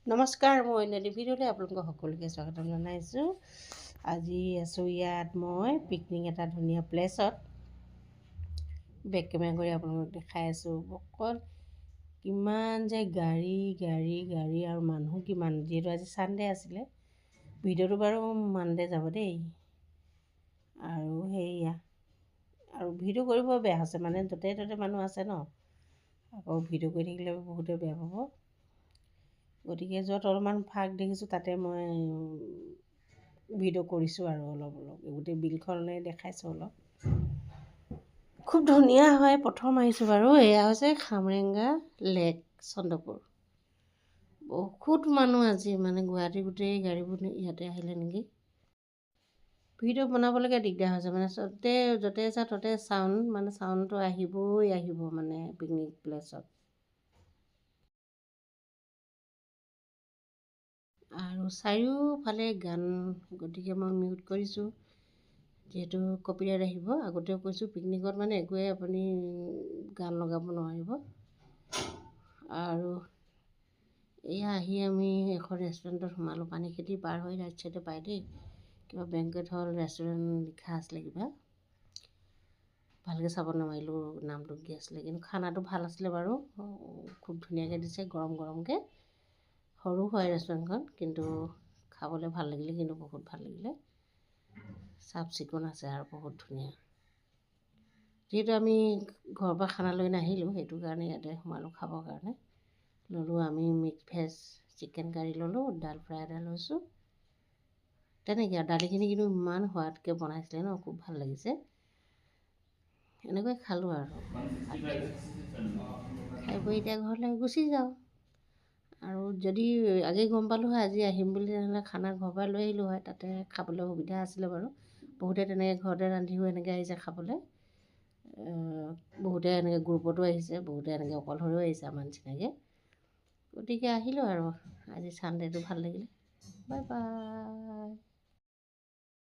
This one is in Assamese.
নমস্কাৰ, মই নদী ভিডিঅ'লৈ আপোনালোকক সকলোকে স্বাগতম জনাইছোঁ। আজি আছোঁ ইয়াত মই পিকনিক এটা ধুনীয়া প্লেচত। বেক কেমেৰা কৰি আপোনালোকক দেখাই আছোঁ। অকল কিমান যে গাড়ী আৰু মানুহ কিমান, যিহেতু আজি ছানডে আছিলে। ভিডিঅ'টো বাৰু মানডে যাব দেই। আৰু সেয়া আৰু ভিডিঅ' কৰিব বেয়া হৈছে, মানে য'তে ত'তে মানুহ আছে ন, আকৌ ভিডিঅ' কৰি থাকিলে বহুতে বেয়া পাব। গতিকে য'ত অলপমান ফাঁক দেখিছোঁ তাতে মই ভিডিঅ' কৰিছোঁ আৰু অলপ গোটেই বিলখনে দেখাইছোঁ অলপ। খুব ধুনীয়া হয়। প্ৰথম আহিছোঁ বাৰু, এয়া হৈছে খামৰেংগা লেক, চন্দ্ৰপুৰ। বহুত মানুহ আজি, মানে গুৱাহাটীৰ গোটেই গাড়ীবোৰ ইয়াতে আহিলে নেকি। ভিডিঅ' বনাবলৈকে দিগদাৰ হৈছে, মানে য'তে যা ত'তে চাউণ্ডটো আহিব মানে পিকনিক প্লেচত। আৰু চাৰিওফালে গান, গতিকে মই মিউট কৰিছোঁ, যিহেতু কপিৰাইট আহিব। আগতেও কৈছোঁ, পিকনিকত মানে একোৱে আপুনি গান লগাব নোৱাৰিব। আৰু এয়া আহি আমি এখন ৰেষ্টুৰেণ্টত সোমালোঁ। পানীখেতি পাৰ হৈ ৰাইট চাইডে পায় দেই, কিবা বেংকুৱেট হল ৰেষ্টুৰেণ্ট লিখা আছিলে কিবা। ভালকৈ চাব নোৱাৰিলোঁ নামটো কি আছিলে, কিন্তু খানাটো ভাল আছিলে বাৰু। খুব ধুনীয়াকৈ দিছে, গৰম গৰমকৈ। সৰু হয় ৰেষ্টুৰেণ্টখন, কিন্তু খাবলৈ ভাল লাগিলে, কিন্তু বহুত ভাল লাগিলে। চাফ চিকুণ আছে আৰু বহুত ধুনীয়া। যিহেতু আমি ঘৰৰ পৰা খানা লৈ নাহিলোঁ, সেইটো কাৰণে ইয়াতে সোমালোঁ খাবৰ কাৰণে। ল'লোঁ আমি মিক্স ভেজ চিকেন কাৰী ল'লোঁ, ডাল ফ্ৰাই এটা লৈছোঁ। তেনেকৈ আৰু দালিখিনি কিন্তু ইমান সোৱাদকৈ বনাইছিলে ন, খুব ভাল লাগিছে। এনেকৈ খালোঁ আৰু খাই বৈ এতিয়া ঘৰলৈ গুচি যাওঁ। আৰু যদি আগেই গম পালোঁ হয় আজি আহিম বুলি, তেনেহ'লে খানা ঘৰৰ পৰা লৈ আহিলোঁ হয়, তাতে খাবলৈ সুবিধা আছিলে বাৰু। বহুতে তেনেকৈ ঘৰতে ৰান্ধিও এনেকৈ আহিছে খাবলৈ। বহুতে এনেকৈ গ্ৰুপতো আহিছে, বহুতে এনেকৈ অকলশৰেও আহিছে আমাৰ নিচিনাকৈ। গতিকে আহিলোঁ আৰু আজি ছানডেটো ভাল লাগিলে। Bye bye.